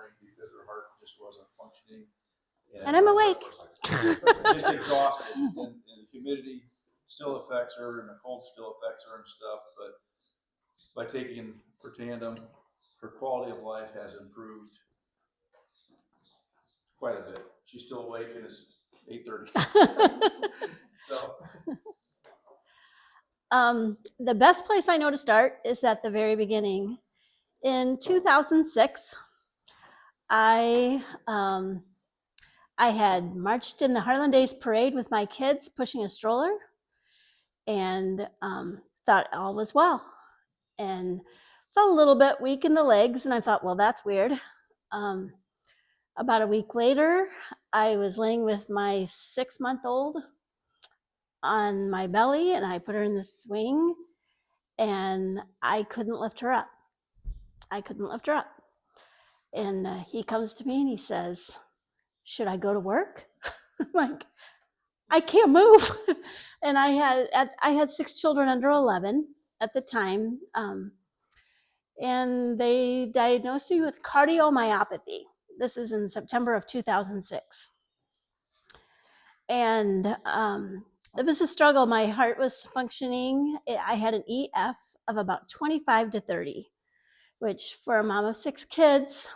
morning because her heart just wasn't functioning. And I'm awake. Just exhausted, and the humidity still affects her, and the cold still affects her and stuff. But by taking Protandim, her quality of life has improved quite a bit. She's still awake, and it's 8:30. So. The best place I know to start is at the very beginning. In 2006, I had marched in the Harlan Days parade with my kids pushing a stroller, and thought all was well, and felt a little bit weak in the legs, and I thought, well, that's weird. About a week later, I was laying with my 6-month-old on my belly, and I put her in the swing, and I couldn't lift her up. And he comes to me and he says, should I go to work? I'm like, I can't move. And I had 6 children under 11 at the time. And they diagnosed me with cardiomyopathy. This is in September of 2006. And it was a struggle. My heart was functioning. I had an EF of about 25 to 30, which for a mom of 6 kids,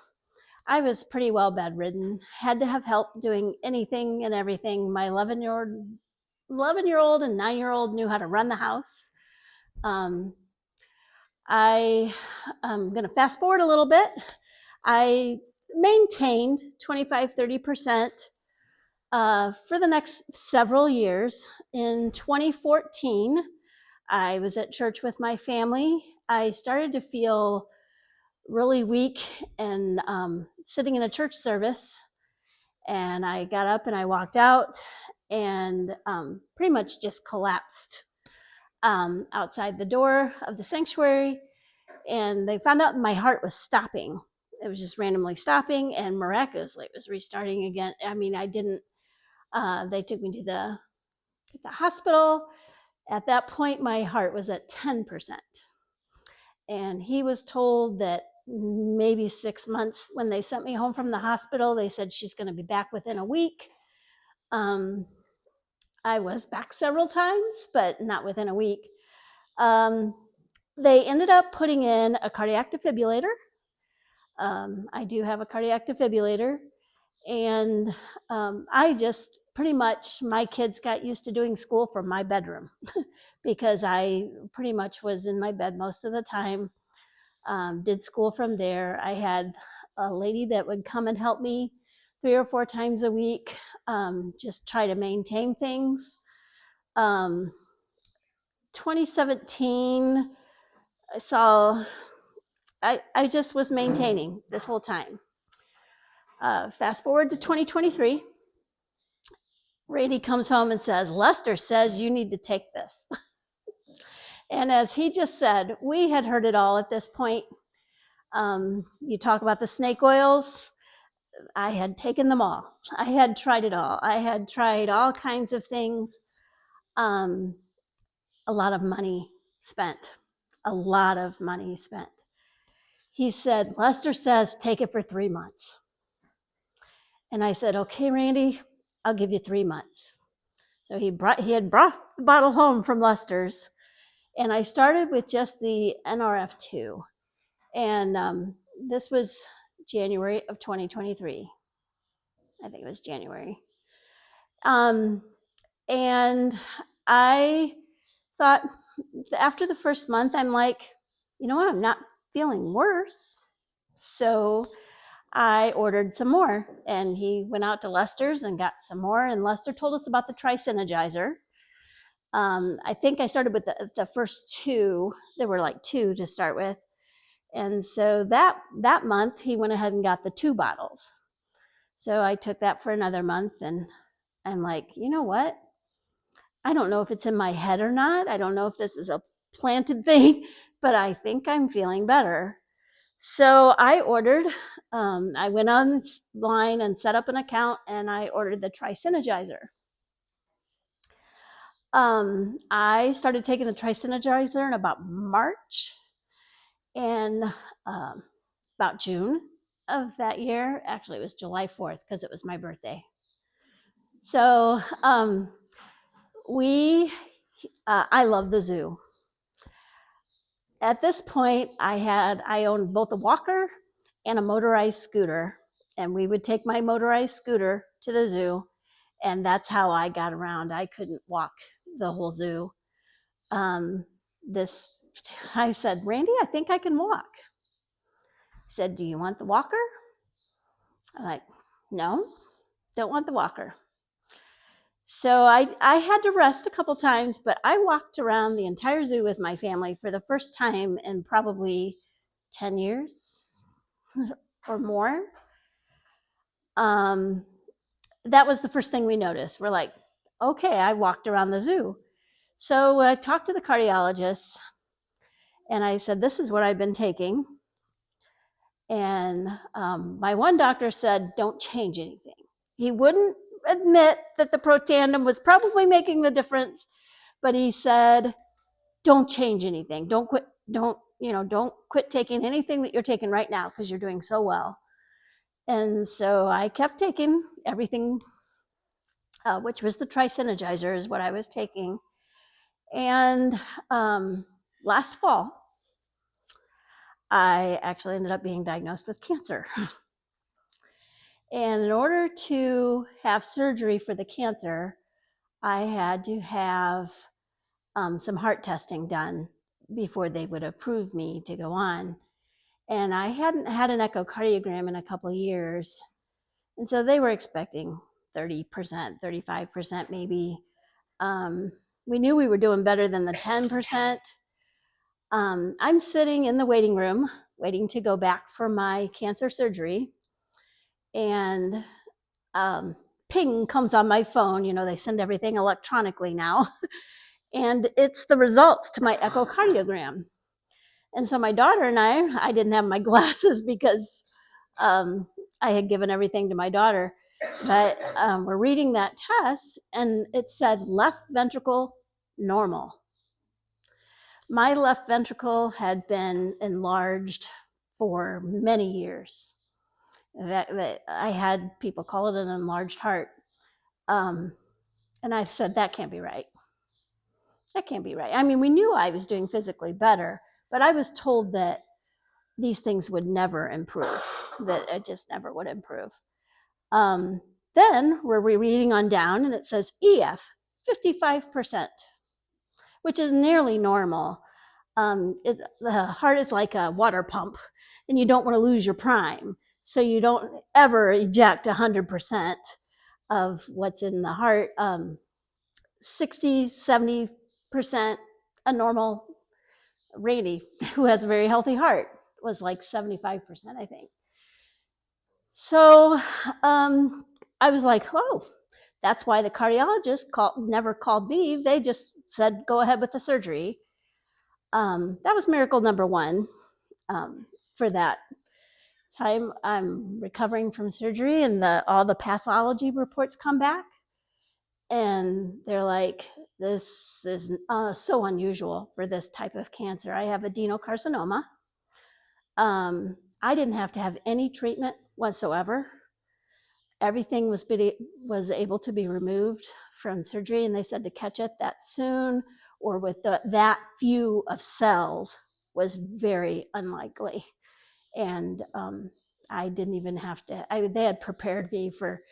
I was pretty well bedridden, had to have help doing anything and everything. My 11-year-old and 9-year-old knew how to run the house. I'm going to fast forward a little bit. I maintained 25-30% for the next several years. In 2014, I was at church with my family. I started to feel really weak and sitting in a church service, and I got up and I walked out and pretty much just collapsed outside the door of the sanctuary, and they found out my heart was stopping. It was just randomly stopping, and miraculously it was restarting again. I mean, I didn't they took me to the hospital. At that point my heart was at 10%, and he was told that maybe 6 months. When they sent me home from the hospital, they said she's going to be back within a week. I was back several times, but not within a week. They ended up putting in a cardiac defibrillator. I do have a cardiac defibrillator, and I just pretty much, my kids got used to doing school from my bedroom because I pretty much was in my bed most of the time. Did school from there. I had a lady that would come and help me 3 or 4 times a week, just try to maintain things. 2017, I just was maintaining this whole time. Fast forward to 2023, Randy comes home and says, Lester says you need to take this. And as he just said, we had heard it all at this point. You talk about the snake oils. I had taken them all. I had tried it all. I had tried all kinds of things. A lot of money spent. He said, Lester says, take it for 3 months. And I said, okay, Randy, I'll give you 3 months. So he had brought the bottle home from Lester's, and I started with just the NRF2. And this was January of 2023. I think it was January. And I thought, after the first month, I'm like, you know what? I'm not feeling worse. So I ordered some more, and he went out to Lester's and got some more. And Lester told us about the Tri-Synergizer. I think I started with the first 2. There were like 2 to start with. And so that month, he went ahead and got the 2 bottles. So I took that for another month, and I'm like, you know what? I don't know if it's in my head or not. I don't know if this is a planted thing, but I think I'm feeling better. So I ordered, I went online and set up an account, and I ordered the Tri-Synergizer. I started taking the Tri-Synergizer in about March, and about June, of that year. Actually, it was July 4th because it was my birthday. So I love the zoo. At this point, I owned both a walker and a motorized scooter, and we would take my motorized scooter to the zoo, and that's how I got around. I couldn't walk the whole zoo. I said, Randy, I think I can walk. He said, do you want the walker? I'm like, no, don't want the walker. So I had to rest a couple times, but I walked around the entire zoo with my family for the first time in probably 10 years or more. That was the first thing we noticed. We're like, okay, I walked around the zoo. So I talked to the cardiologist and I said, this is what I've been taking. And my one doctor said, don't change anything. He wouldn't admit that the Protandim was probably making the difference, but he said, don't change anything. Don't quit taking anything that you're taking right now because you're doing so well. And so I kept taking everything, which was the Tri-Synergizer is what I was taking. And last fall, I actually ended up being diagnosed with cancer. And in order to have surgery for the cancer, I had to have some heart testing done before they would approve me to go on. And I hadn't had an echocardiogram in a couple of years. And so they were expecting 30%, 35% maybe. We knew we were doing better than the 10%. I'm sitting in the waiting room waiting to go back for my cancer surgery. And ping comes on my phone. They send everything electronically now. And it's the results to my echocardiogram. And so my daughter and I didn't have my glasses because I had given everything to my daughter. But we're reading that test and it said left ventricle normal. My left ventricle had been enlarged for many years. That I had people call it an enlarged heart. And I said, that can't be right. That can't be right. I mean, we knew I was doing physically better, but I was told that these things would never improve, that it just never would improve. Then we're reading on down and it says EF, 55%, which is nearly normal. The heart is like a water pump and you don't want to lose your prime. So you don't ever eject 100% of what's in the heart. 60, 70% a normal Randy, who has a very healthy heart, was like 75%, I think. So I was like, oh, that's why the cardiologist never called me. They just said, go ahead with the surgery. That was miracle number one for that time. I'm recovering from surgery and all the pathology reports come back. And they're like, this is so unusual for this type of cancer. I have adenocarcinoma. I didn't have to have any treatment whatsoever. Everything was able to be removed from surgery, and they said to catch it that soon or with that few of cells was very unlikely. And I didn't even have to. They had prepared me for,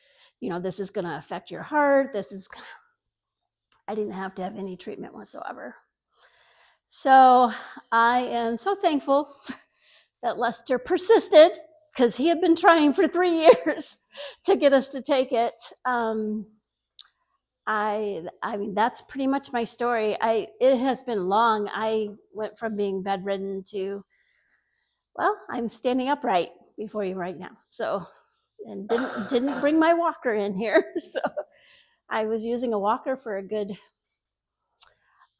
this is going to affect your heart. I didn't have to have any treatment whatsoever. So I am so thankful that Lester persisted because he had been trying for 3 years to get us to take it. I mean, that's pretty much my story. It has been long. I went from being bedridden to, well, I'm standing upright before you right now. So, and didn't bring my walker in here. So I was using a walker for a good,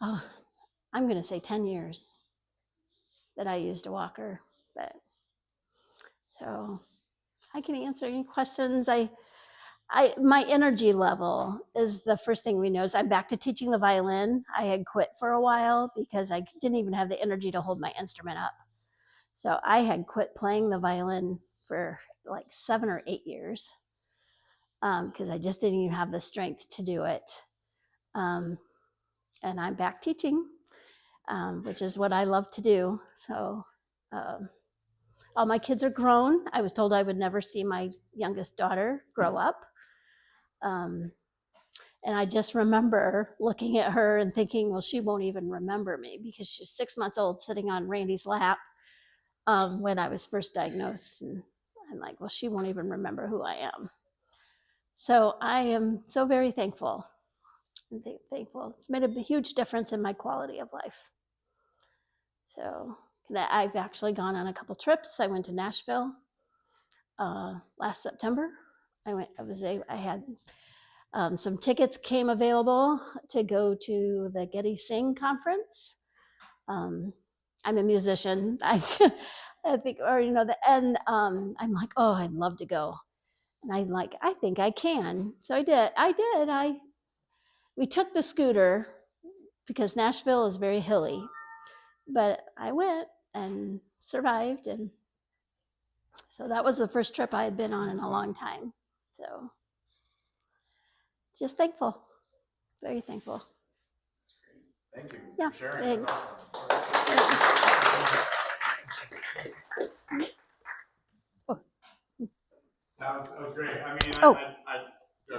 I'm going to say 10 years that I used a walker. But so I can answer any questions. My energy level is the first thing we notice. I'm back to teaching the violin. I had quit for a while because I didn't even have the energy to hold my instrument up. So I had quit playing the violin for like 7 or 8 years because I just didn't even have the strength to do it. And I'm back teaching, which is what I love to do. So all my kids are grown. I was told I would never see my youngest daughter grow up. And I just remember looking at her and thinking, well, she won't even remember me because she's 6 months old sitting on Randy's lap when I was first diagnosed. And I'm like, well, she won't even remember who I am. So I am so very thankful. Thankful. It's made a huge difference in my quality of life. So I've actually gone on a couple trips. I went to Nashville last September. I had some tickets came available to go to the Getty Sing conference. I'm a musician. I think, or and I'm like, oh, I'd love to go. And I'm like, I think I can. So I did. We took the scooter because Nashville is very hilly, but I went and survived. And so that was the first trip I had been on in a long time. So just thankful, very thankful. Thank you Yeah, for sharing. thanks. That was great. I mean, Oh. I